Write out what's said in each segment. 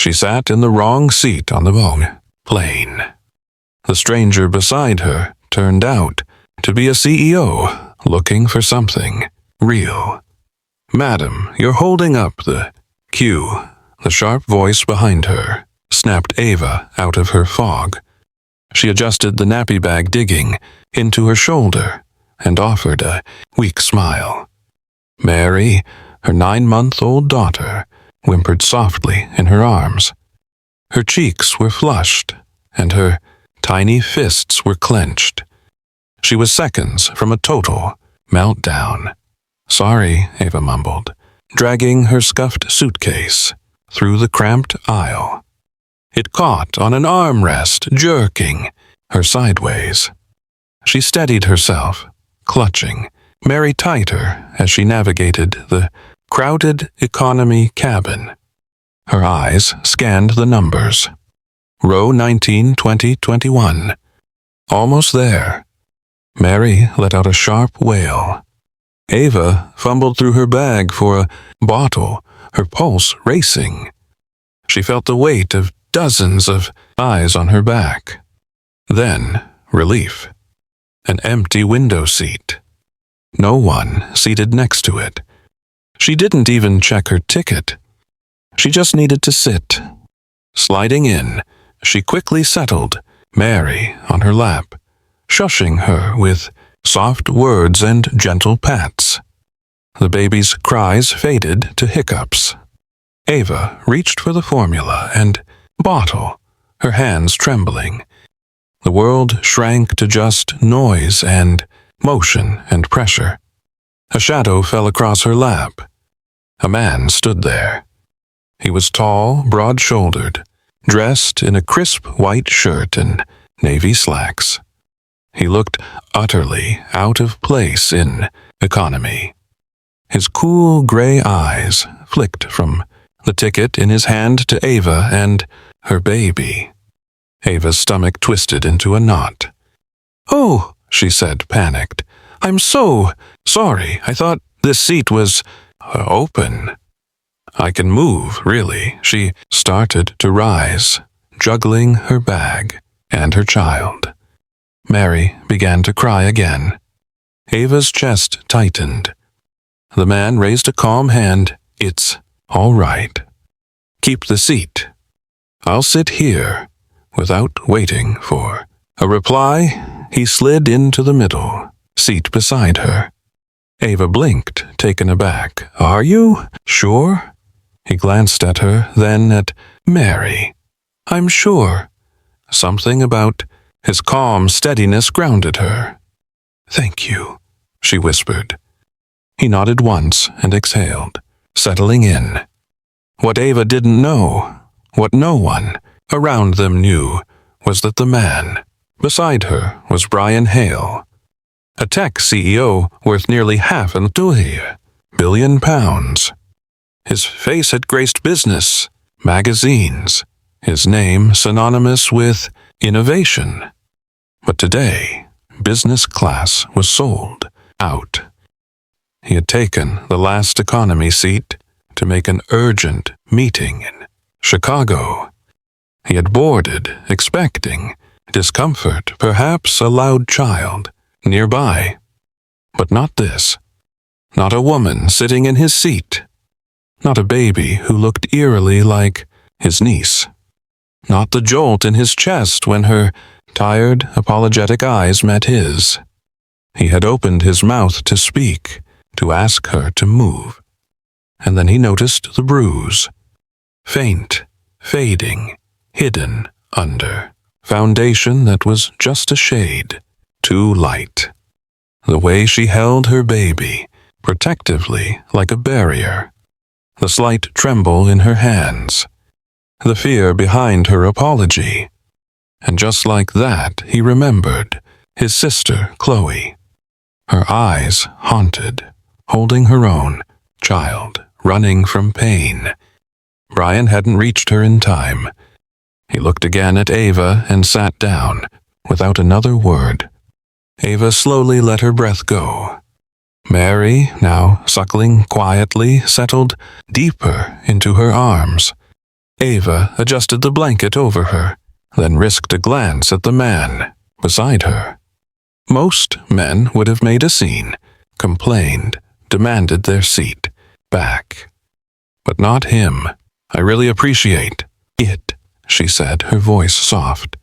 She sat in the wrong seat on the plane. The stranger beside her turned out to be a CEO looking for something real. "Madam, you're holding up the queue." The sharp voice behind her snapped Ava out of her fog. She adjusted the nappy bag digging into her shoulder and offered a weak smile. Mary, her 9-month-old daughter, whimpered softly in her arms. Her cheeks were flushed, and her tiny fists were clenched. She was seconds from a total meltdown. "Sorry," Ava mumbled, dragging her scuffed suitcase through the cramped aisle. It caught on an armrest, jerking her sideways. She steadied herself, clutching Mary tighter as she navigated the crowded economy cabin. Her eyes scanned the numbers. Row 19, 20, 21. Almost there. Mary let out a sharp wail. Ava fumbled through her bag for a bottle, her pulse racing. She felt the weight of dozens of eyes on her back. Then, relief. An empty window seat. No one seated next to it. She didn't even check her ticket. She just needed to sit. Sliding in, she quickly settled Mary on her lap, shushing her with soft words and gentle pats. The baby's cries faded to hiccups. Ava reached for the formula and bottle, her hands trembling. The world shrank to just noise and motion and pressure. A shadow fell across her lap. A man stood there. He was tall, broad-shouldered, dressed in a crisp white shirt and navy slacks. He looked utterly out of place in economy. His cool gray eyes flicked from the ticket in his hand to Ava and her baby. Ava's stomach twisted into a knot. "Oh," she said, panicked. "I'm so sorry. I thought this seat was open." "I can move, really." She started to rise, juggling her bag and her child. Mary began to cry again. Ava's chest tightened. The man raised a calm hand. "It's all right. Keep the seat. I'll sit here." Without waiting for a reply, he slid into the middle seat beside her. Ava blinked, taken aback. "Are you sure?" He glanced at her, then at Mary. "I'm sure." Something about his calm steadiness grounded her. "Thank you," she whispered. He nodded once and exhaled, settling in. What Ava didn't know, what no one around them knew, was that the man beside her was Brian Hale, a tech CEO worth nearly £500 billion. His face had graced business magazines, his name synonymous with innovation. But today, business class was sold out. He had taken the last economy seat to make an urgent meeting in Chicago. He had boarded, expecting discomfort, perhaps a loud child nearby. But not this. Not a woman sitting in his seat. Not a baby who looked eerily like his niece. Not the jolt in his chest when her tired, apologetic eyes met his. He had opened his mouth to speak, to ask her to move. And then he noticed the bruise. Faint, fading, hidden under foundation that was just a shade too light. The way she held her baby, protectively like a barrier. The slight tremble in her hands. The fear behind her apology. And just like that, he remembered his sister, Chloe. Her eyes haunted, holding her own child, running from pain. Brian hadn't reached her in time. He looked again at Ava and sat down, without another word. Ava slowly let her breath go. Mary, now suckling quietly, settled deeper into her arms. Ava adjusted the blanket over her, then risked a glance at the man beside her. Most men would have made a scene, complained, demanded their seat back. But not him. I really appreciate it, she said, her voice soft.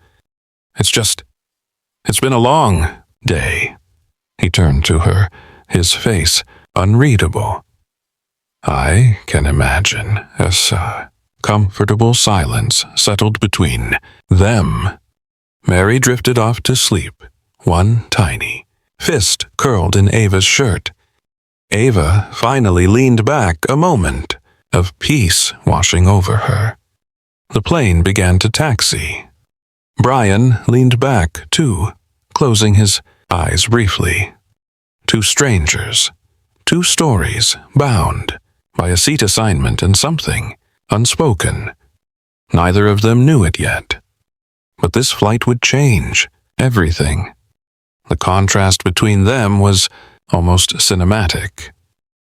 It's been a long day. He turned to her, his face unreadable. I can imagine as a comfortable silence settled between them. Mary drifted off to sleep, one tiny fist curled in Ava's shirt. Ava finally leaned back, a moment of peace washing over her. The plane began to taxi. Brian leaned back, too, closing his eyes briefly. Two strangers, two stories bound by a seat assignment and something unspoken. Neither of them knew it yet. But this flight would change everything. The contrast between them was almost cinematic.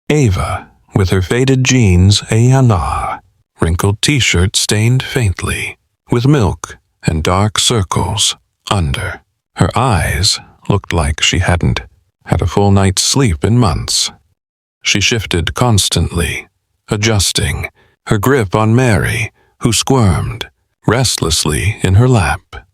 Ava, with her faded jeans a wrinkled t-shirt stained faintly, with milk and dark circles under. Her eyes looked like she hadn't had a full night's sleep in months. She shifted constantly, adjusting her grip on Mary, who squirmed restlessly in her lap.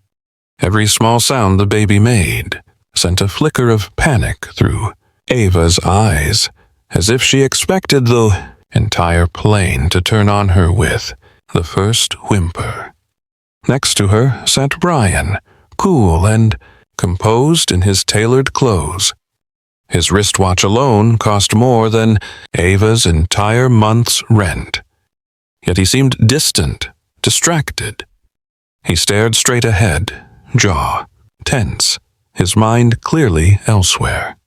Every small sound the baby made sent a flicker of panic through Ava's eyes, as if she expected the entire plane to turn on her with the first whimper. Next to her sat Brian, cool and composed in his tailored clothes. His wristwatch alone cost more than Ava's entire month's rent. Yet he seemed distant, distracted. He stared straight ahead, jaw tense, his mind clearly elsewhere.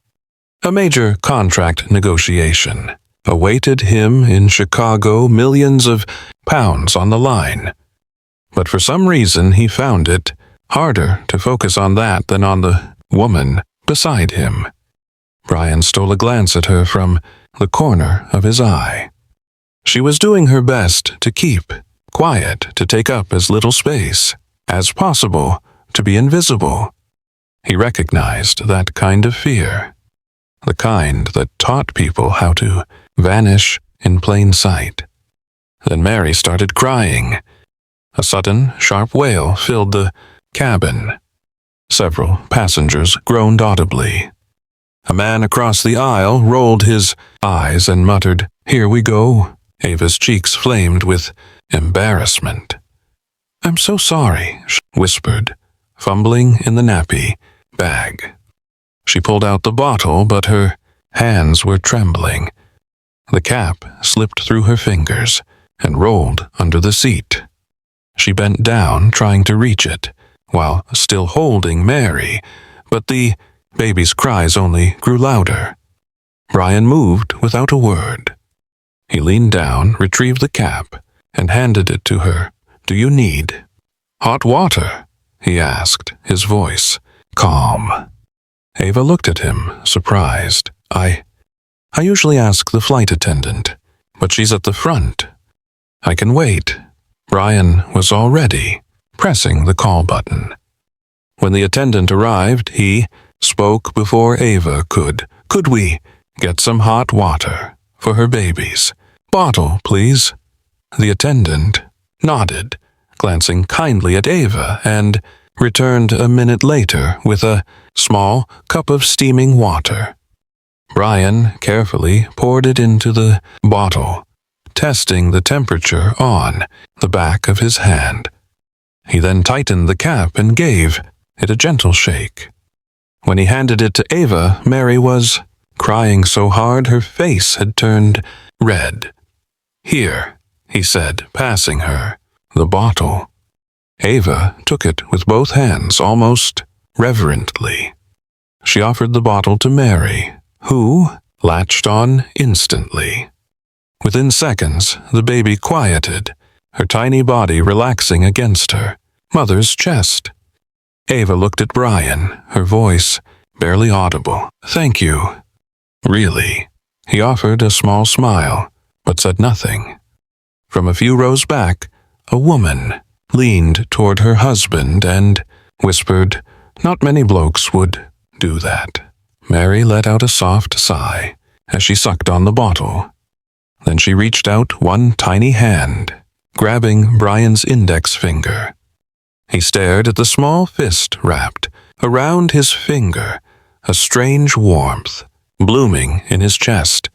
A major contract negotiation awaited him in Chicago, millions of pounds on the line. But for some reason he found it harder to focus on that than on the woman beside him. Brian stole a glance at her from the corner of his eye. She was doing her best to keep quiet, to take up as little space as possible, to be invisible. He recognized that kind of fear, the kind that taught people how to vanish in plain sight. Then Mary started crying. A sudden, sharp wail filled the cabin. Several passengers groaned audibly. A man across the aisle rolled his eyes and muttered, "Here we go." Ava's cheeks flamed with embarrassment. "I'm so sorry," she whispered, fumbling in the nappy bag. She pulled out the bottle, but her hands were trembling. The cap slipped through her fingers and rolled under the seat. She bent down, trying to reach it, while still holding Mary, but the baby's cries only grew louder. Brian moved without a word. He leaned down, retrieved the cap, and handed it to her. "Do you need hot water?" he asked, his voice calm. Ava looked at him, surprised. I usually ask the flight attendant, but she's at the front. I can wait." Brian was already pressing the call button. When the attendant arrived, he spoke before Ava could. "Could we get some hot water for her babies? Bottle, please." The attendant nodded, glancing kindly at Ava, and returned a minute later with a small cup of steaming water. Brian carefully poured it into the bottle, testing the temperature on the back of his hand. He then tightened the cap and gave it a gentle shake. When he handed it to Ava, Mary was crying so hard her face had turned red. "Here," he said, passing her the bottle. Ava took it with both hands, almost reverently. She offered the bottle to Mary, who latched on instantly. Within seconds, the baby quieted, her tiny body relaxing against her mother's chest. Ava looked at Brian, her voice barely audible. "Thank you." "Really?" He offered a small smile, but said nothing. From a few rows back, a woman, leaned toward her husband and whispered, "Not many blokes would do that." Mary let out a soft sigh as she sucked on the bottle. Then she reached out one tiny hand, grabbing Brian's index finger. He stared at the small fist wrapped around his finger, a strange warmth blooming in his chest.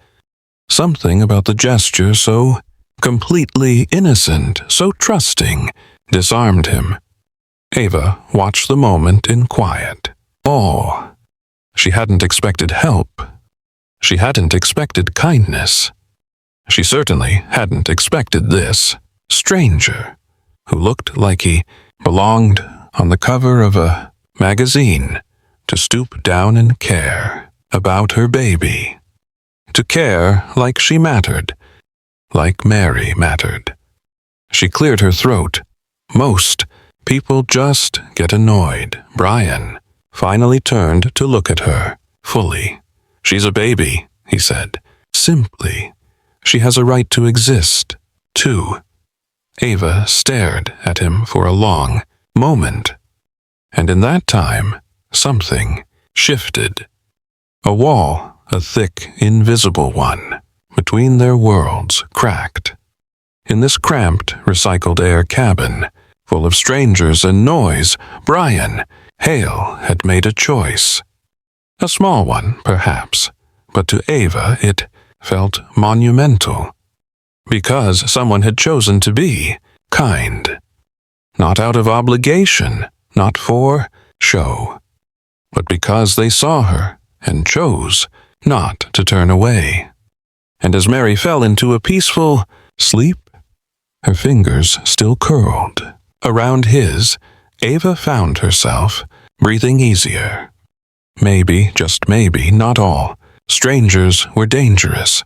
Something about the gesture, so completely innocent, so trusting, disarmed him. Ava watched the moment in quiet. Awe. She hadn't expected help. She hadn't expected kindness. She certainly hadn't expected this stranger, who looked like he belonged on the cover of a magazine, to stoop down and care about her baby, to care like she mattered, like Mary mattered. She cleared her throat. Most people just get annoyed. Brian finally turned to look at her fully. "She's a baby," he said, simply. "She has a right to exist, too." Ava stared at him for a long moment, and in that time, something shifted. A wall, a thick, invisible one, between their worlds cracked. In this cramped, recycled air cabin, full of strangers and noise, Brian Hale had made a choice. A small one, perhaps, but to Ava it felt monumental. Because someone had chosen to be kind. Not out of obligation, not for show, but because they saw her and chose not to turn away. And as Mary fell into a peaceful sleep, her fingers still curled around his, Ava found herself breathing easier. Maybe, just maybe, not all strangers were dangerous.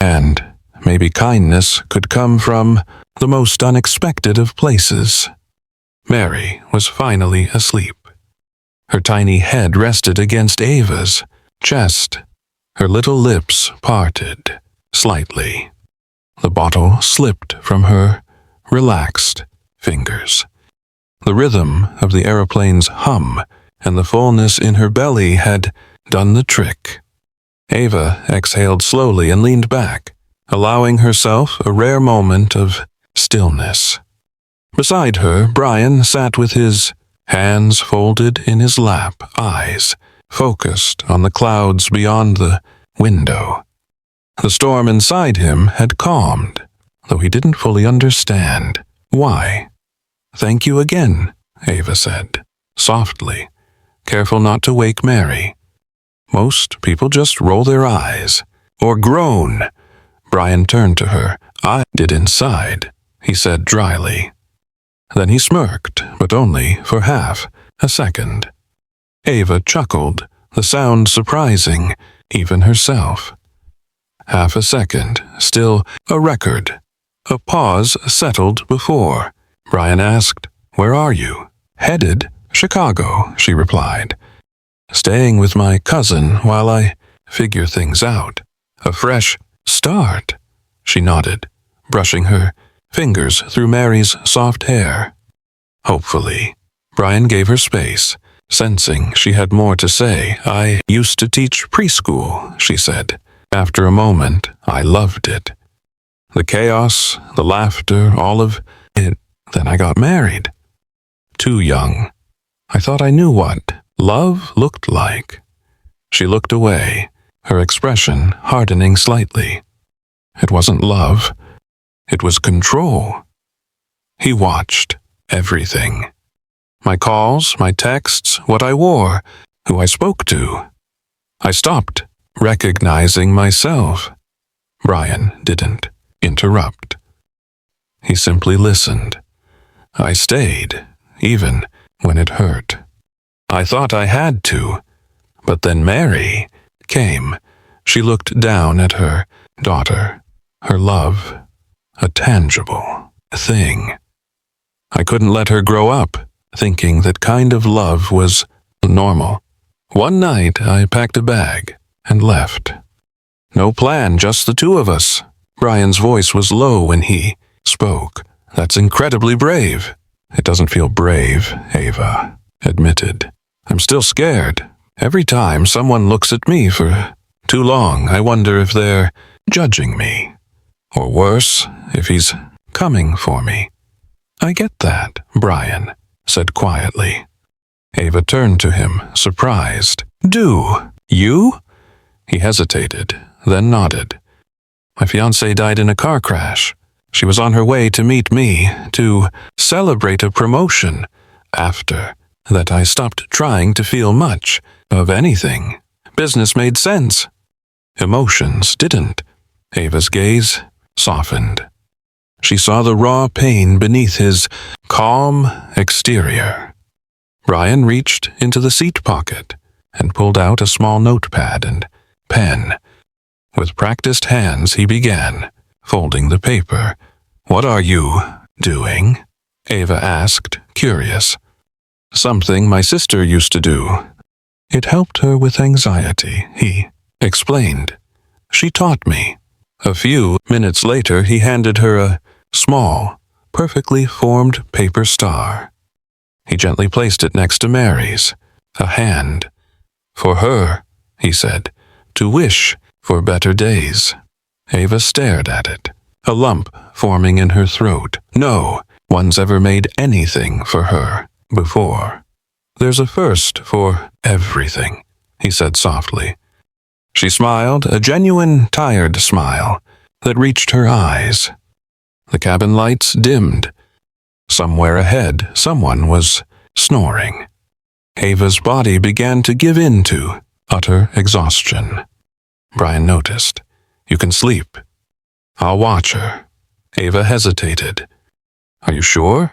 And maybe kindness could come from the most unexpected of places. Mary was finally asleep. Her tiny head rested against Ava's chest. Her little lips parted slightly. The bottle slipped from her relaxed fingers. The rhythm of the aeroplane's hum and the fullness in her belly had done the trick. Ava exhaled slowly and leaned back, allowing herself a rare moment of stillness. Beside her, Brian sat with his hands folded in his lap, eyes focused on the clouds beyond the window. The storm inside him had calmed, though he didn't fully understand why. "Thank you again," Ava said, softly, careful not to wake Mary. Most people just roll their eyes, or groan. Brian turned to her. "I did inside," he said dryly. Then he smirked, but only for half a second. Ava chuckled, the sound surprising even herself. Half a second, still a record. A pause settled before. Brian asked, "Where are you?" "Headed Chicago," she replied. "Staying with my cousin while I figure things out. A fresh start," she nodded, brushing her fingers through Mary's soft hair. "Hopefully." Brian gave her space, sensing she had more to say. "I used to teach preschool," she said. After a moment, "I loved it. The chaos, the laughter, all of it. Then I got married. Too young. I thought I knew what love looked like." She looked away, her expression hardening slightly. It wasn't love. It was control. He watched everything. My calls, my texts, what I wore, who I spoke to. I stopped recognizing myself. Brian didn't interrupt. He simply listened. I stayed, even when it hurt. I thought I had to, but then Mary came. She looked down at her daughter, her love, a tangible thing. I couldn't let her grow up, thinking that kind of love was normal. One night I packed a bag and left. No plan, just the two of us. Brian's voice was low when he spoke, That's incredibly brave. It doesn't feel brave, Ava admitted. I'm still scared. Every time someone looks at me for too long, I wonder if they're judging me. Or worse, if he's coming for me. I get that, Brian said quietly. Ava turned to him, surprised. Do? You? He hesitated, then nodded. My fiancée died in a car crash. She was on her way to meet me, to celebrate a promotion. After that, I stopped trying to feel much of anything. Business made sense. Emotions didn't. Ava's gaze softened. She saw the raw pain beneath his calm exterior. Brian reached into the seat pocket and pulled out a small notepad and pen. With practiced hands, he began, folding the paper. What are you doing? Ava asked, curious. Something my sister used to do. It helped her with anxiety, he explained. She taught me. A few minutes later, he handed her a small, perfectly formed paper star. He gently placed it next to Mary's, a hand. For her, he said, to wish for better days. Ava stared at it, a lump forming in her throat. No one's ever made anything for her before. There's a first for everything, he said softly. She smiled, a genuine, tired smile that reached her eyes. The cabin lights dimmed. Somewhere ahead, someone was snoring. Ava's body began to give in to utter exhaustion. Brian noticed. You can sleep. I'll watch her. Ava hesitated. Are you sure?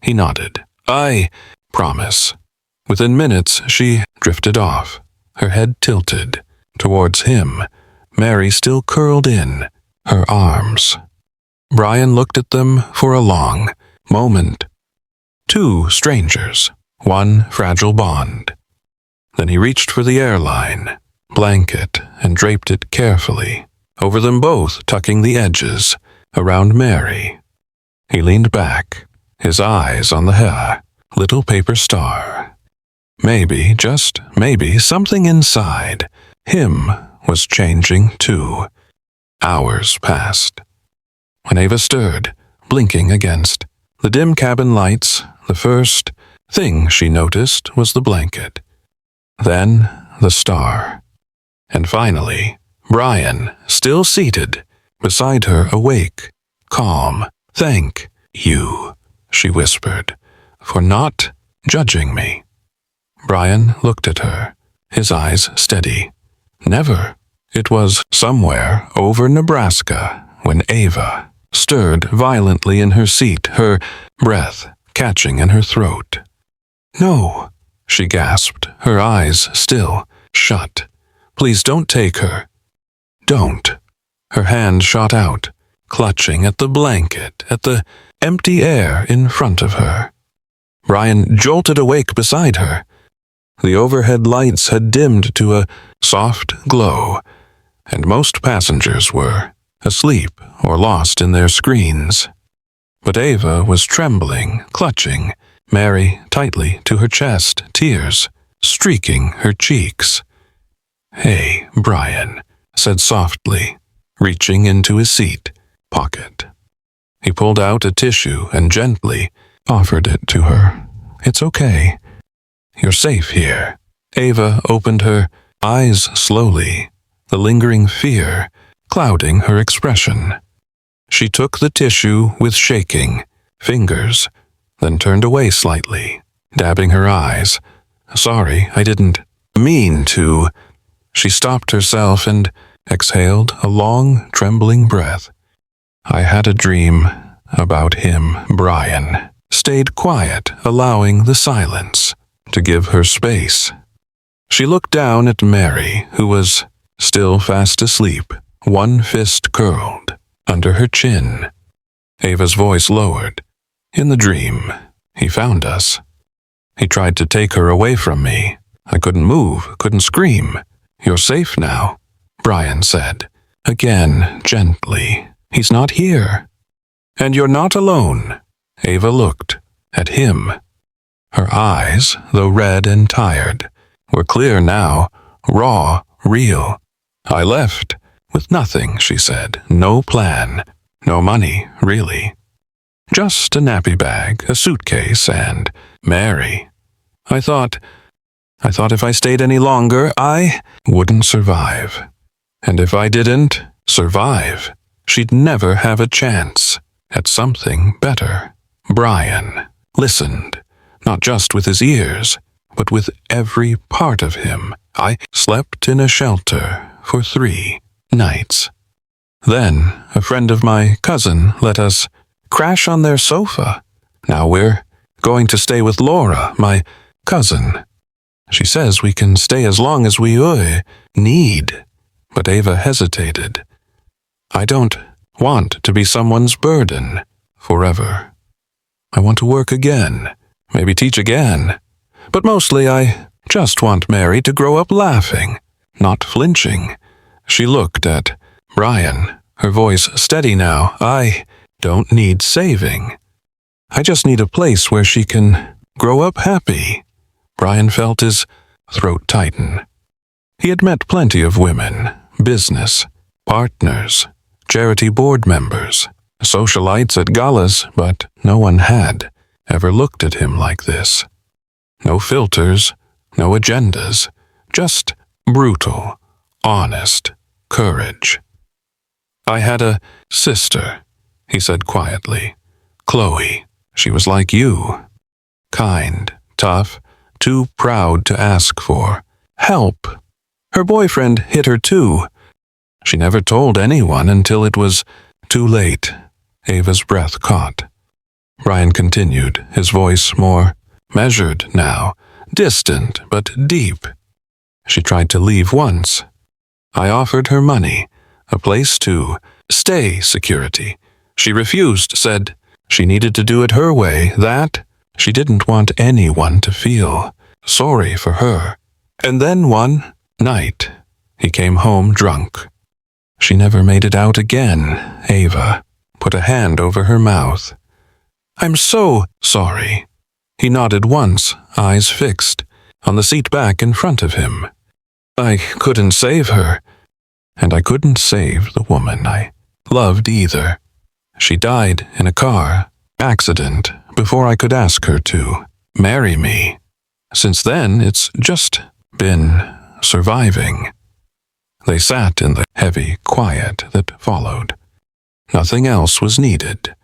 He nodded. I promise. Within minutes, she drifted off, her head tilted towards him, Mary still curled in her arms. Brian looked at them for a long moment. Two strangers, one fragile bond. Then he reached for the airline blanket and draped it carefully over them both, tucking the edges around Mary. He leaned back, his eyes on the little paper star. Maybe, just maybe, something inside him was changing too. Hours passed. When Ava stirred, blinking against the dim cabin lights, the first thing she noticed was the blanket. Then the star. And finally, Brian, still seated, beside her, awake, calm. Thank you, she whispered, for not judging me. Brian looked at her, his eyes steady. Never. It was somewhere over Nebraska when Ava stirred violently in her seat, her breath catching in her throat. No, she gasped, her eyes still shut. Please don't take her. Don't. Her hand shot out, clutching at the blanket, at the empty air in front of her. Brian jolted awake beside her. The overhead lights had dimmed to a soft glow, and most passengers were asleep or lost in their screens. But Ava was trembling, clutching Mary tightly to her chest, tears streaking her cheeks. Hey, Brian, said softly, reaching into his seat pocket. He pulled out a tissue and gently offered it to her. It's okay. You're safe here. Ava opened her eyes slowly, the lingering fear clouding her expression. She took the tissue with shaking fingers, then turned away slightly, dabbing her eyes. Sorry, I didn't mean to. She stopped herself and exhaled a long, trembling breath. I had a dream about him. Brian stayed quiet, allowing the silence to give her space. She looked down at Mary, who was still fast asleep, one fist curled under her chin. Ava's voice lowered. In the dream, he found us. He tried to take her away from me. I couldn't move, couldn't scream. You're safe now, Brian said, again gently. He's not here. And you're not alone. Ava looked at him. Her eyes, though red and tired, were clear now, raw, real. I left with nothing, she said. No plan. No money, really. Just a nappy bag, a suitcase, and Mary. I thought if I stayed any longer, I wouldn't survive. And if I didn't survive, she'd never have a chance at something better. Brian listened, not just with his ears, but with every part of him. I slept in a shelter for 3 nights. Then a friend of my cousin let us crash on their sofa. Now we're going to stay with Laura, my cousin. She says we can stay as long as we need. But Ava hesitated. I don't want to be someone's burden forever. I want to work again, maybe teach again. But mostly I just want Mary to grow up laughing, not flinching. She looked at Brian, her voice steady now. I don't need saving. I just need a place where she can grow up happy. Brian felt his throat tighten. He had met plenty of women, business, partners, charity board members, socialites at galas, but no one had ever looked at him like this. No filters, no agendas, just brutal, honest courage. I had a sister, he said quietly. Chloe. She was like you. Kind, tough, too proud to ask for help. Her boyfriend hit her too. She never told anyone until it was too late. Ava's breath caught. Brian continued, his voice more measured now, distant but deep. She tried to leave once. I offered her money, a place to stay, security. She refused, said she needed to do it her way, that she didn't want anyone to feel sorry for her. And then one night, he came home drunk. She never made it out again. Ava put a hand over her mouth. I'm so sorry. He nodded once, eyes fixed, on the seat back in front of him. I couldn't save her, and I couldn't save the woman I loved either. She died in a car accident before I could ask her to marry me. Since then, it's just been surviving. They sat in the heavy quiet that followed. Nothing else was needed.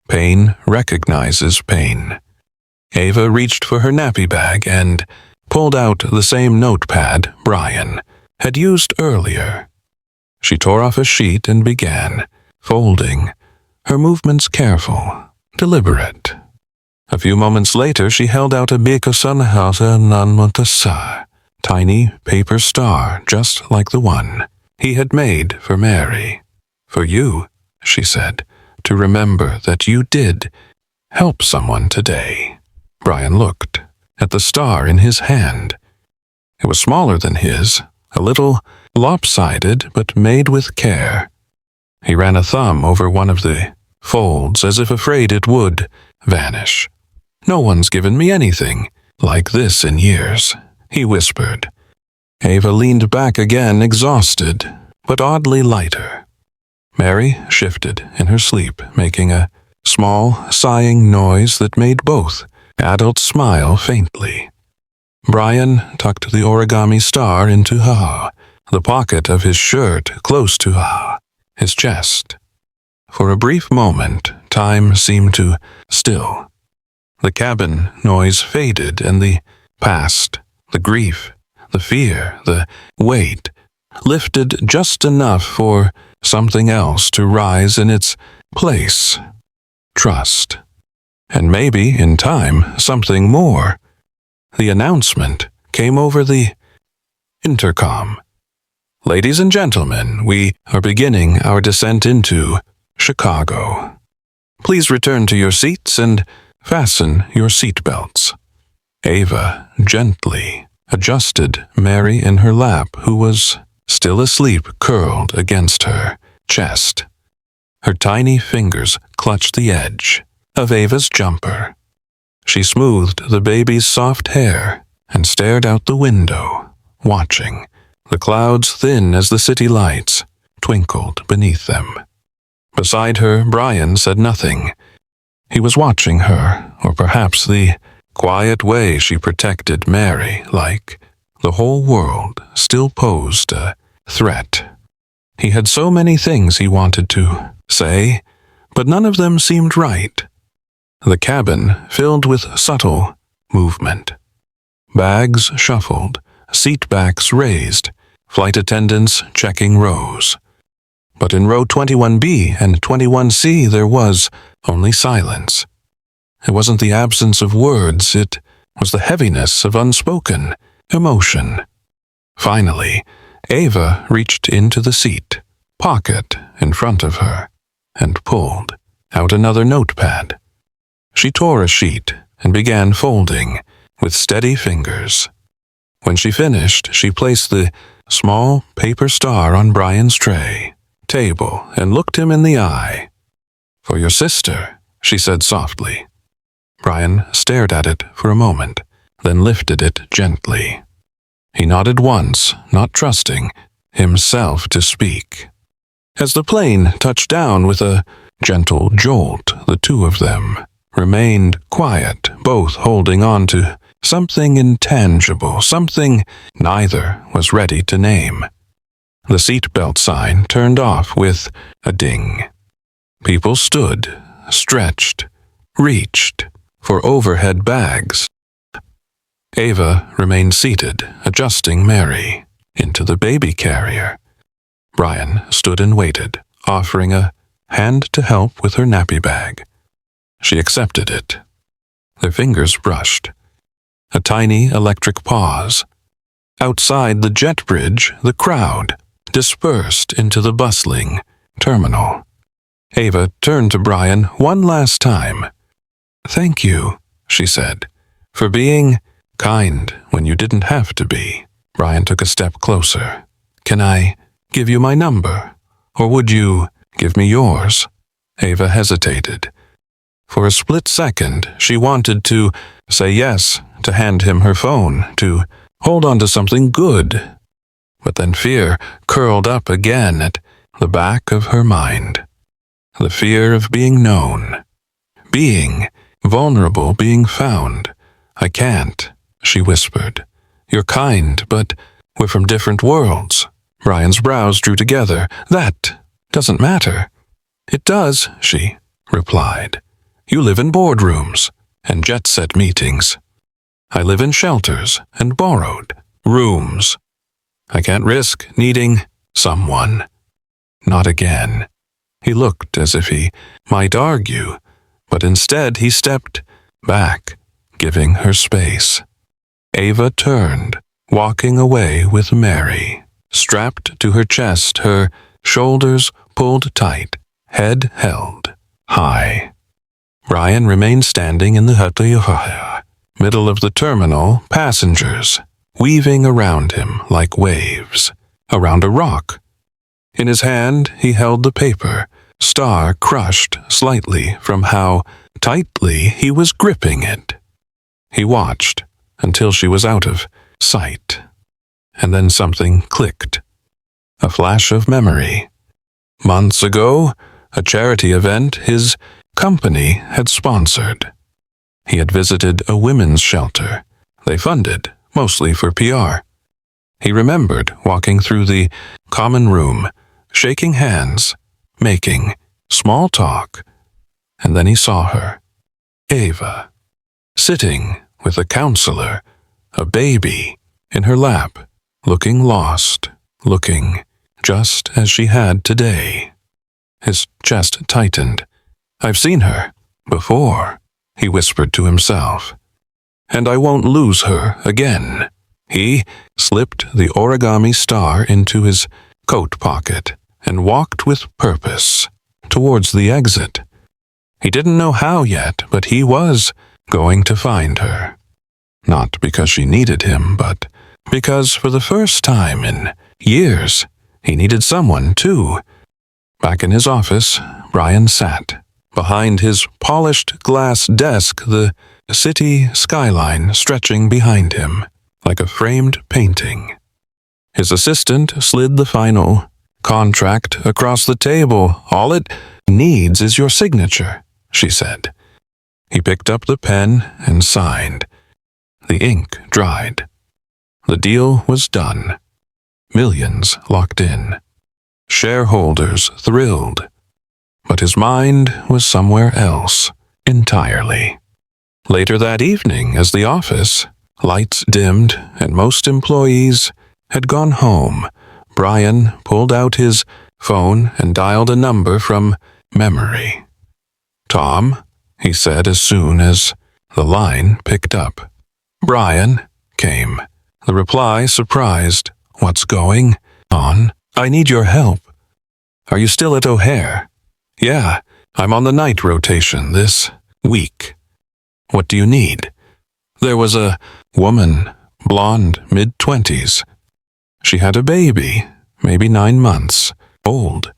Pain recognizes pain. Ava reached for her nappy bag and pulled out the same notepad Brian had used earlier. She tore off a sheet and began folding, her movements careful, deliberate. A few moments later, she held out a tiny paper star just like the one he had made for Mary. For you, she said, to remember that you did help someone today. Brian looked at the star in his hand. It was smaller than his, a little lopsided but made with care. He ran a thumb over one of the folds as if afraid it would vanish. No one's given me anything like this in years, he whispered. Ava leaned back again, exhausted, but oddly lighter. Mary shifted in her sleep, making a small, sighing noise that made both adults smile faintly. Brian tucked the origami star into the pocket of his shirt close to his chest. For a brief moment, time seemed to still. The cabin noise faded, and the past, the grief, the fear, the weight, lifted just enough for something else to rise in its place. Trust. And maybe, in time, something more. The announcement came over the intercom. Ladies and gentlemen, we are beginning our descent into Chicago. Please return to your seats and fasten your seatbelts. Ava gently adjusted Mary in her lap, who was still asleep, curled against her chest. Her tiny fingers clutched the edge of Ava's jumper. She smoothed the baby's soft hair and stared out the window, watching, the clouds thin as the city lights twinkled beneath them. Beside her, Brian said nothing. He was watching her, or perhaps the quiet way she protected Mary, like the whole world still posed a threat. He had so many things he wanted to say, but none of them seemed right. The cabin filled with subtle movement. Bags shuffled, seat backs raised, flight attendants checking rows. But in row 21B and 21C there was only silence. It wasn't the absence of words, it was the heaviness of unspoken emotion. Finally, Ava reached into the seat pocket in front of her and pulled out another notepad. She tore a sheet and began folding with steady fingers. When she finished, she placed the small paper star on Brian's table and looked him in the eye. "For your sister," she said softly. Brian stared at it for a moment, then lifted it gently. He nodded once, not trusting himself to speak. As the plane touched down with a gentle jolt, the two of them remained quiet, both holding on to something intangible, something neither was ready to name. The seatbelt sign turned off with a ding. People stood, stretched, reached for overhead bags. Ava remained seated, adjusting Mary into the baby carrier. Brian stood and waited, offering a hand to help with her nappy bag. She accepted it. Their fingers brushed. A tiny electric pause. Outside the jet bridge, the crowd dispersed into the bustling terminal. Ava turned to Brian one last time. "Thank you," she said, "for being kind when you didn't have to be." Brian took a step closer. "Can I give you my number? Or would you give me yours?" Ava hesitated. For a split second, she wanted to say yes, to hand him her phone, to hold on to something good. But then fear curled up again at the back of her mind. The fear of being known, being vulnerable, being found. "I can't," she whispered. "You're kind, but we're from different worlds." Brian's brows drew together. "That doesn't matter." "It does," she replied. "You live in boardrooms and jet-set meetings. I live in shelters and borrowed rooms. I can't risk needing someone. Not again." He looked as if he might argue, but instead he stepped back, giving her space. Ava turned, walking away with Mary, strapped to her chest, her shoulders pulled tight, head held high. Brian remained standing in the middle of the terminal, passengers weaving around him like waves around a rock. In his hand he held the paper, star crushed slightly from how tightly he was gripping it. He watched until she was out of sight, and then something clicked. A flash of memory. Months ago, a charity event his company had sponsored. He had visited a women's shelter they funded, mostly for PR. He remembered walking through the common room, shaking hands, making small talk, and then he saw her, Ava, sitting with a counselor, a baby, in her lap, looking lost, looking just as she had today. His chest tightened. "I've seen her before," he whispered to himself. "And I won't lose her again." He slipped the origami star into his coat pocket and walked with purpose towards the exit. He didn't know how yet, but he was going to find her. Not because she needed him, but because for the first time in years, he needed someone too. Back in his office, Brian sat. Behind his polished glass desk, the city skyline stretching behind him, like a framed painting. His assistant slid the final contract across the table. "All it needs is your signature," she said. He picked up the pen and signed. The ink dried. The deal was done. Millions locked in. Shareholders thrilled. But his mind was somewhere else entirely. Later that evening, as the office lights dimmed and most employees had gone home, Brian pulled out his phone and dialed a number from memory. "Tom," he said as soon as the line picked up. "Brian," came. The reply surprised. "What's going on? I need your help." "Are you still at O'Hare?" "Yeah, I'm on the night rotation this week." "What do you need?" "There was a woman, blonde, mid-20s. She had a baby, maybe 9 months old.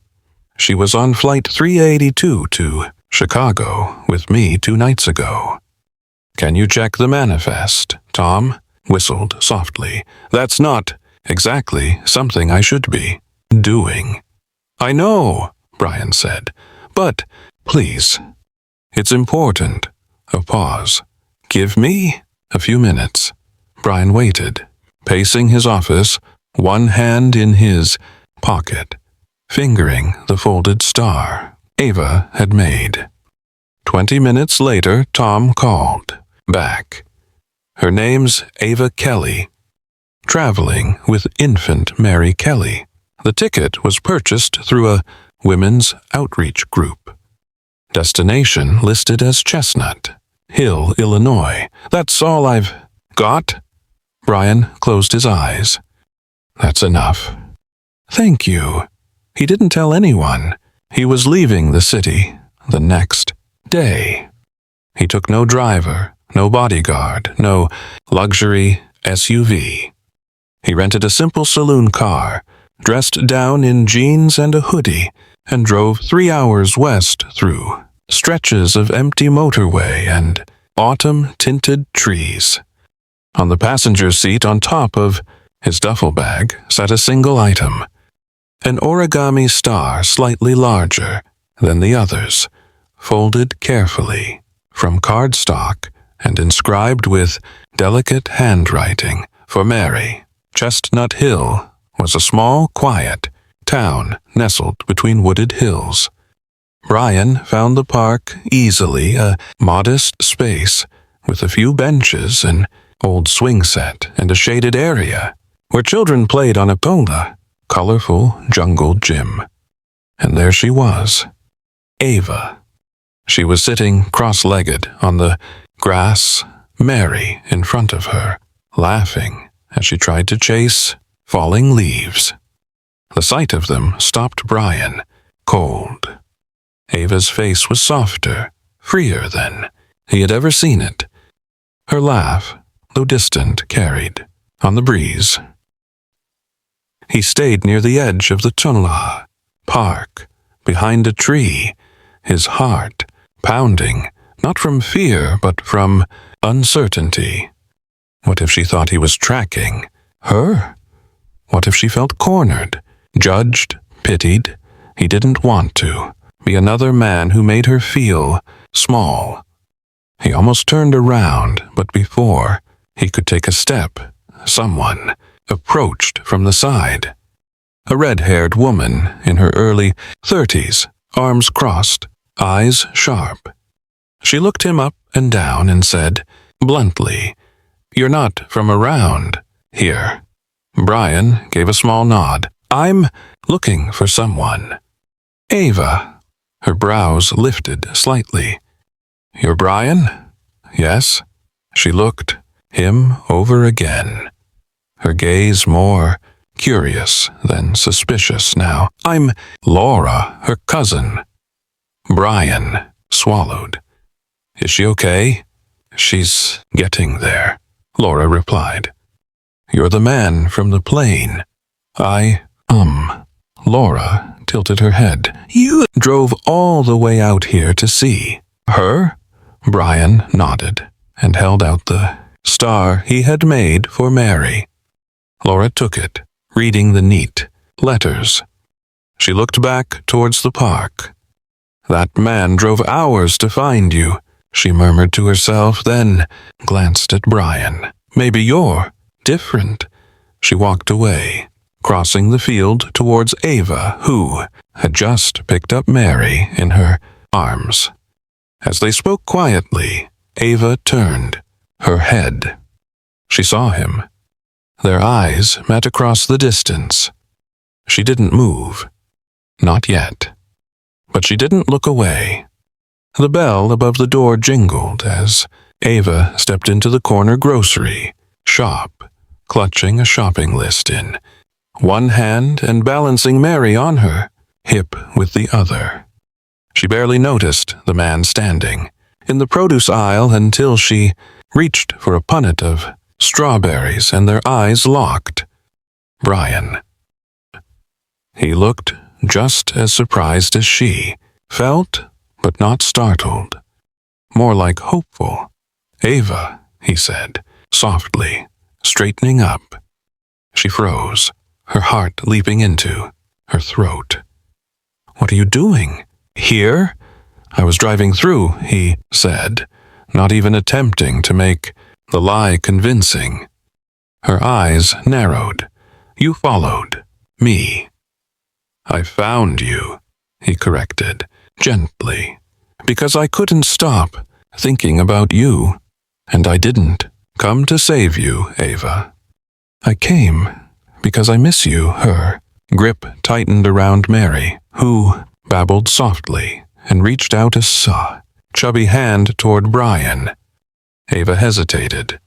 She was on flight 382 to Chicago with me 2 nights ago." "Can you check the manifest?" Tom whistled softly. "That's not exactly something I should be doing." "I know," Brian said, "but please, it's important." A pause. "Give me a few minutes." Brian waited, pacing his office, one hand in his pocket, fingering the folded star Ava had made. 20 minutes later, Tom called back. "Her name's Ava Kelly. Traveling with infant Mary Kelly. The ticket was purchased through a women's outreach group. Destination listed as Chestnut Hill, Illinois. That's all I've got." Brian closed his eyes. "That's enough." "Thank you." He didn't tell anyone. He was leaving the city the next day. He took no driver, no bodyguard, no luxury SUV. He rented a simple saloon car, dressed down in jeans and a hoodie, and drove 3 hours west through stretches of empty motorway and autumn-tinted trees. On the passenger seat on top of his duffel bag sat a single item, an origami star slightly larger than the others, folded carefully from cardstock and inscribed with delicate handwriting for Mary. Chestnut Hill was a small, quiet town nestled between wooded hills. Brian found the park easily, a modest space with a few benches, an old swing set, and a shaded area where children played on a colorful jungle gym. And there she was, Ava. She was sitting cross-legged on the grass, Mary in front of her, laughing as she tried to chase falling leaves. The sight of them stopped Brian, cold. Ava's face was softer, freer than he had ever seen it. Her laugh, though distant, carried on the breeze. He stayed near the edge of the Tunla Park, behind a tree, his heart pounding, not from fear but from uncertainty. What if she thought he was tracking her? What if she felt cornered, judged, pitied? He didn't want to be another man who made her feel small. He almost turned around, but before he could take a step, someone approached from the side. A red-haired woman in her early 30s, arms crossed, eyes sharp. She looked him up and down and said, bluntly, "You're not from around here." Brian gave a small nod. "I'm looking for someone." "Ava." Her brows lifted slightly. "You're Brian?" "Yes." She looked him over again, her gaze more curious than suspicious now. "I'm Laura, her cousin." Brian swallowed. "Is she okay?" "She's getting there," Laura replied. "You're the man from the plane." Laura tilted her head. You drove all the way out here to see her? Brian nodded and held out the star he had made for Mary. Laura took it, reading the neat letters. She looked back towards the park. That man drove hours to find you, she murmured to herself, then glanced at Brian. Maybe you're different. She walked away, crossing the field towards Ava, who had just picked up Mary in her arms. As they spoke quietly, Ava turned her head. She saw him. Their eyes met across the distance. She didn't move. Not yet. But she didn't look away. The bell above the door jingled as Ava stepped into the corner grocery shop, clutching a shopping list in one hand and balancing Mary on her hip with the other. She barely noticed the man standing in the produce aisle until she reached for a punnet of strawberries and their eyes locked. Brian. He looked just as surprised as she, felt but not startled. More like hopeful. Ava, he said, softly, straightening up. She froze, her heart leaping into her throat. What are you doing? Here? I was driving through, he said, not even attempting to make the lie convincing. Her eyes narrowed. You followed me. I found you, he corrected, gently, because I couldn't stop thinking about you, and I didn't come to save you, Ava. I came because I miss you, her grip tightened around Mary, who babbled softly and reached out a chubby hand toward Brian. Ava hesitated.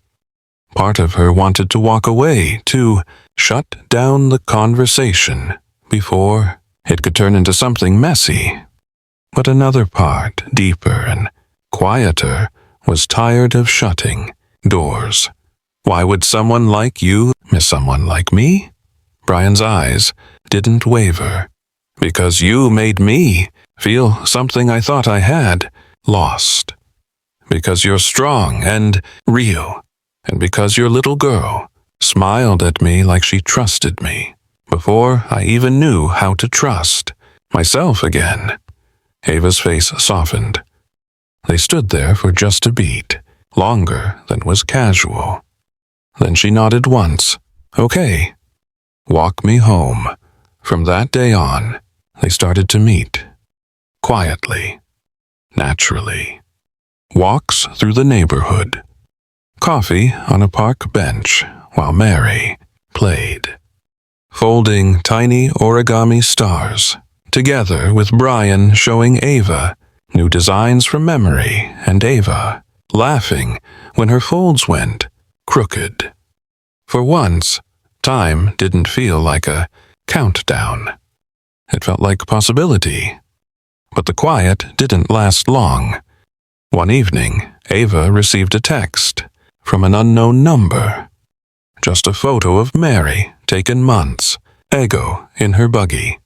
Part of her wanted to walk away, to shut down the conversation before it could turn into something messy. But another part, deeper and quieter, was tired of shutting doors. Why would someone like you miss someone like me? Brian's eyes didn't waver. Because you made me feel something I thought I had lost. Because you're strong and real. And because your little girl smiled at me like she trusted me, before I even knew how to trust myself again. Ava's face softened. They stood there for just a beat, longer than was casual. Then she nodded once. Okay. Walk me home. From that day on, they started to meet. Quietly. Naturally. Walks through the neighborhood. Coffee on a park bench while Mary played. Folding tiny origami stars, together with Brian showing Ava new designs from memory and Ava laughing when her folds went crooked. For once, time didn't feel like a countdown. It felt like possibility. But the quiet didn't last long. One evening, Ava received a text from an unknown number. Just a photo of Mary, taken months, ago in her buggy.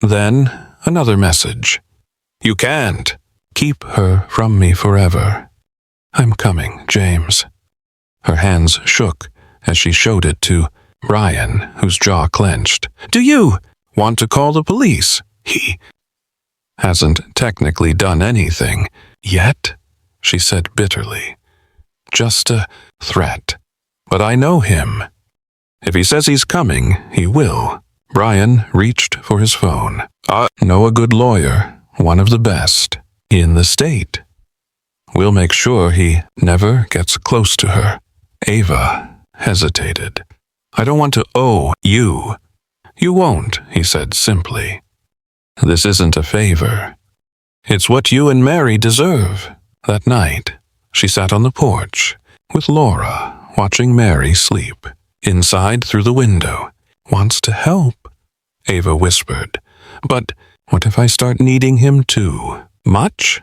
Then, another message. You can't keep her from me forever. I'm coming, James. Her hands shook as she showed it to Brian, whose jaw clenched. Do you want to call the police? He hasn't technically done anything yet, she said bitterly. Just a threat. But I know him. If he says he's coming, he will. Brian reached for his phone. I know a good lawyer, one of the best, in the state. We'll make sure he never gets close to her. Ava hesitated. I don't want to owe you. You won't, he said simply. This isn't a favor. It's what you and Mary deserve. That night, she sat on the porch with Laura, watching Mary sleep. Inside through the window. Wants to help, Ava whispered. But what if I start needing him too much?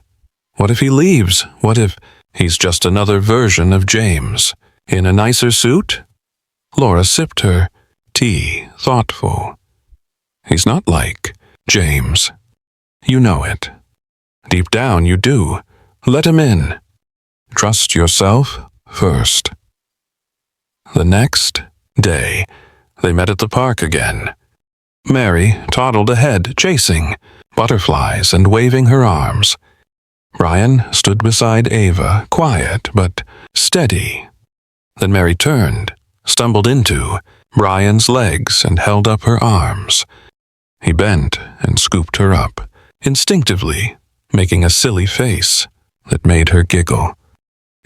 What if he leaves? What if he's just another version of James, in a nicer suit? Laura sipped her tea, thoughtful. He's not like James. You know it. Deep down, you do. Let him in. Trust yourself first. The next day, they met at the park again. Mary toddled ahead, chasing butterflies and waving her arms. Brian stood beside Ava, quiet but steady. Then Mary turned, stumbled into Brian's legs, and held up her arms. He bent and scooped her up, instinctively, making a silly face that made her giggle.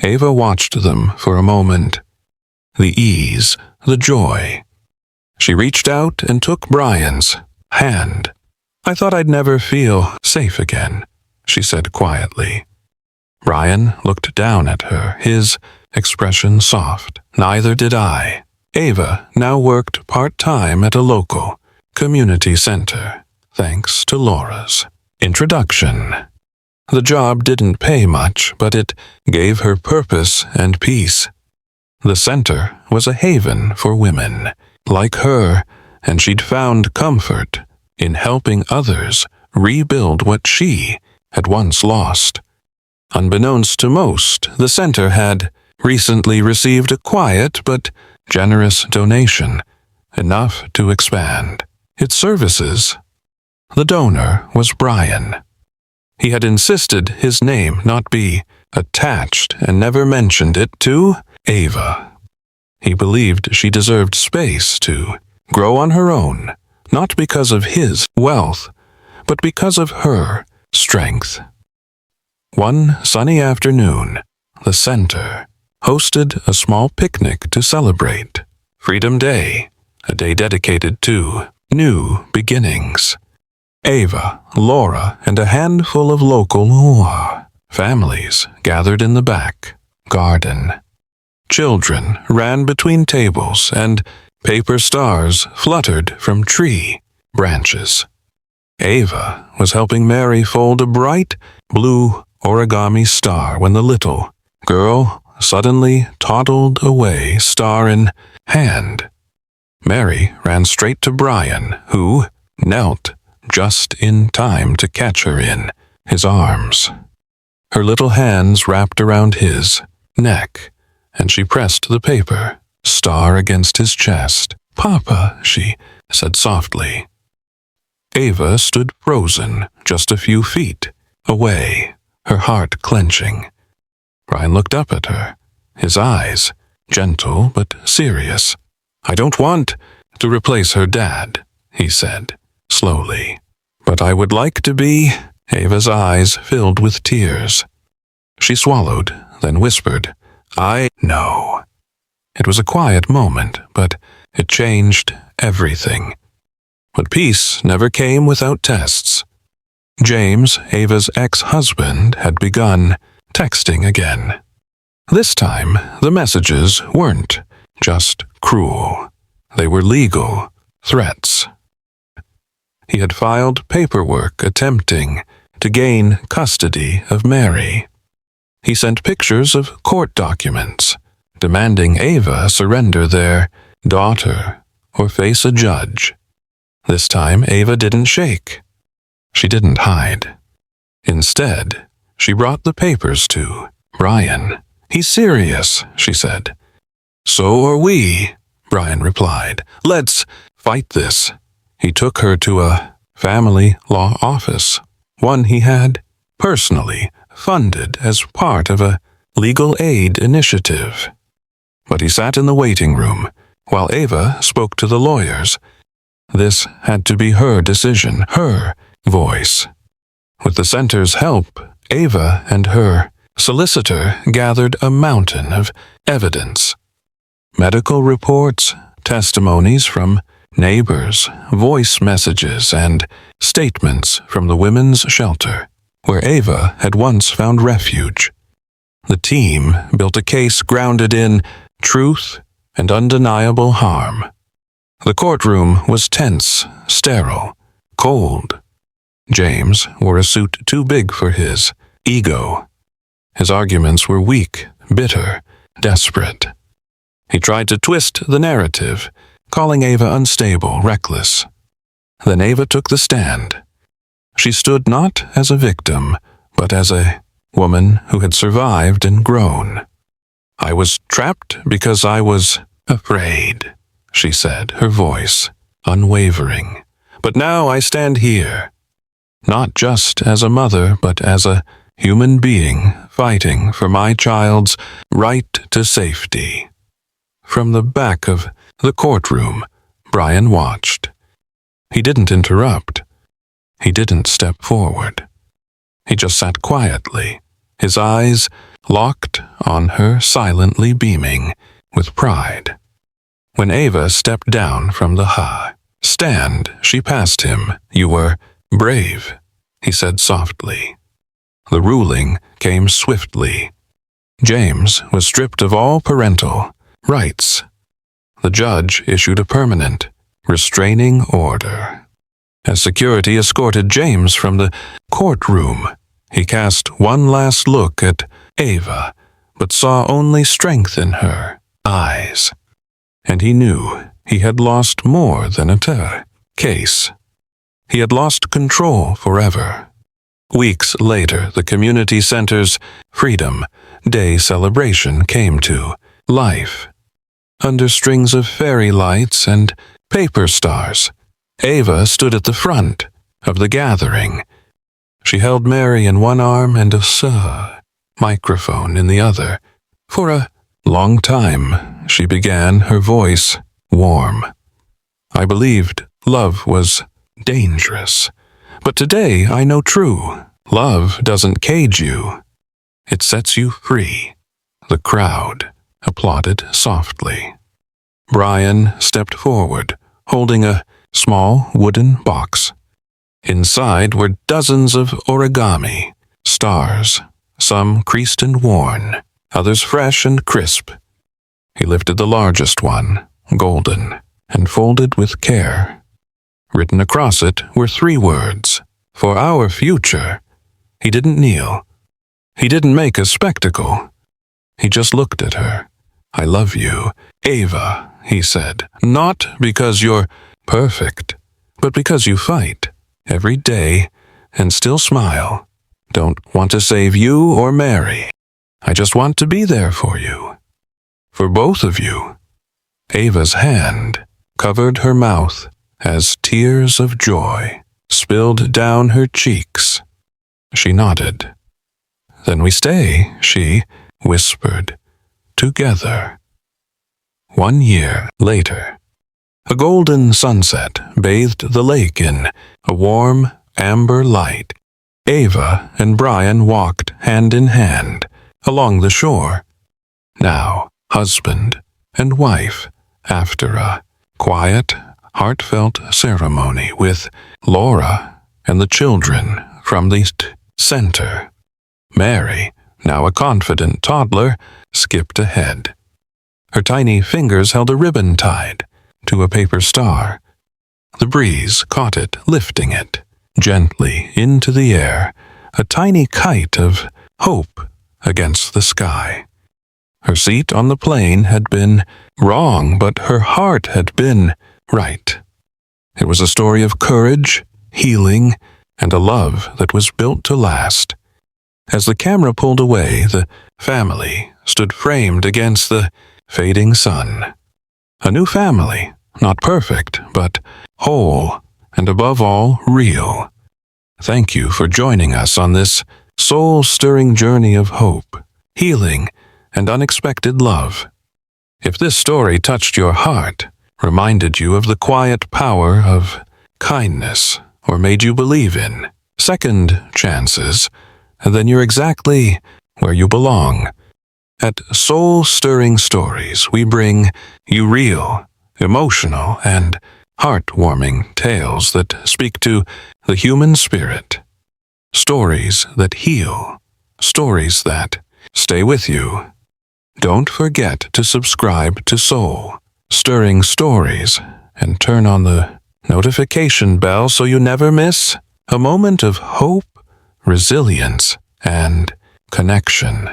Ava watched them for a moment. The ease, the joy. She reached out and took Brian's hand. "I thought I'd never feel safe again," she said quietly. Brian looked down at her, his expression soft. "Neither did I." Ava now worked part-time at a local community center, thanks to Laura's introduction. The job didn't pay much, but it gave her purpose and peace. The center was a haven for women like her, and she'd found comfort in helping others rebuild what she had once lost. Unbeknownst to most, the center had recently received a quiet but generous donation, enough to expand its services. The donor was Brian. He had insisted his name not be attached and never mentioned it to Ava. He believed she deserved space to grow on her own, not because of his wealth, but because of her strength. One sunny afternoon, the center hosted a small picnic to celebrate Freedom Day, a day dedicated to new beginnings. Ava, Laura, and a handful of local families gathered in the back garden. Children ran between tables, and paper stars fluttered from tree branches. Ava was helping Mary fold a bright blue origami star when the little girl suddenly toddled away, star in hand. Mary ran straight to Brian, who knelt just in time to catch her in his arms. Her little hands wrapped around his neck, and she pressed the paper star against his chest. "Papa," she said softly. Ava stood frozen just a few feet away, her heart clenching. Brian looked up at her, his eyes gentle but serious. "I don't want to replace her dad," he said slowly. "But I would like to be." Ava's eyes filled with tears. She swallowed, then whispered, "I know." It was a quiet moment, but it changed everything. But peace never came without tests. James, Ava's ex-husband, had begun texting again. This time, the messages weren't just cruel. They were legal threats. He had filed paperwork attempting to gain custody of Mary. He sent pictures of court documents, demanding Ava surrender their daughter or face a judge. This time, Ava didn't shake. She didn't hide. Instead, she brought the papers to Brian. "He's serious," she said. "So are we," Brian replied. "Let's fight this." He took her to a family law office, one he had personally funded as part of a legal aid initiative. But he sat in the waiting room while Ava spoke to the lawyers. This had to be her decision, her voice. With the center's help, Ava and her solicitor gathered a mountain of evidence. Medical reports, testimonies from neighbors, voice messages, and statements from the women's shelter, where Ava had once found refuge. The team built a case grounded in truth and undeniable harm. The courtroom was tense, sterile, cold. James wore a suit too big for his ego. His arguments were weak, bitter, desperate. He tried to twist the narrative, calling Ava unstable, reckless. Then Ava took the stand. She stood not as a victim, but as a woman who had survived and grown. "I was trapped because I was afraid," she said, her voice unwavering. "But now I stand here, not just as a mother, but as a human being fighting for my child's right to safety." From the back of the courtroom, Brian watched. He didn't interrupt. He didn't step forward. He just sat quietly, his eyes locked on her, silently beaming with pride. When Ava stepped down from the stand, she passed him. "You were brave," he said softly. The ruling came swiftly. James was stripped of all parental rights. The judge issued a permanent restraining order. As security escorted James from the courtroom, he cast one last look at Ava, but saw only strength in her eyes. And he knew he had lost more than a case. He had lost control forever. Weeks later, the community center's Freedom Day celebration came to life. Under strings of fairy lights and paper stars, Ava stood at the front of the gathering. She held Mary in one arm and a microphone in the other. "For a long time," she began, her voice warm, "I believed love was dangerous. But today I know true love doesn't cage you. It sets you free." The crowd applauded softly. Brian stepped forward, holding a small wooden box. Inside were dozens of origami stars, some creased and worn, others fresh and crisp. He lifted the largest one, golden, and folded with care. Written across it were 3 words, "For our future." He didn't kneel. He didn't make a spectacle. He just looked at her. "I love you, Ava," he said, "not because you're perfect, but because you fight every day and still smile. Don't want to save you or Mary. I just want to be there for you. For both of you." Ava's hand covered her mouth as tears of joy spilled down her cheeks. She nodded. "Then we stay," she whispered, "together." 1 year later, a golden sunset bathed the lake in a warm amber light. Ava and Brian walked hand in hand along the shore, now husband and wife, after a quiet, heartfelt ceremony with Laura and the children from the center. Mary, now a confident toddler, skipped ahead. Her tiny fingers held a ribbon tied to a paper star. The breeze caught it, lifting it gently into the air, a tiny kite of hope against the sky. Her seat on the plane had been wrong, but her heart had been right. It was a story of courage, healing, and a love that was built to last. As the camera pulled away, the family stood framed against the fading sun. A new family, not perfect, but whole, and above all, real. Thank you for joining us on this soul-stirring journey of hope, healing, and unexpected love. If this story touched your heart, reminded you of the quiet power of kindness, or made you believe in second chances, then you're exactly where you belong. At Soul Stirring Stories, we bring you real, emotional, and heartwarming tales that speak to the human spirit. Stories that heal, stories that stay with you. Don't forget to subscribe to Soul Stirring Stories and turn on the notification bell so you never miss a moment of hope, resilience, and connection.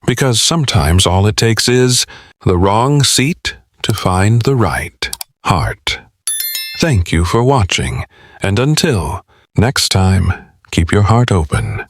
Because sometimes all it takes is the wrong seat to find the right heart. Thank you for watching, and until Next time, keep your heart open.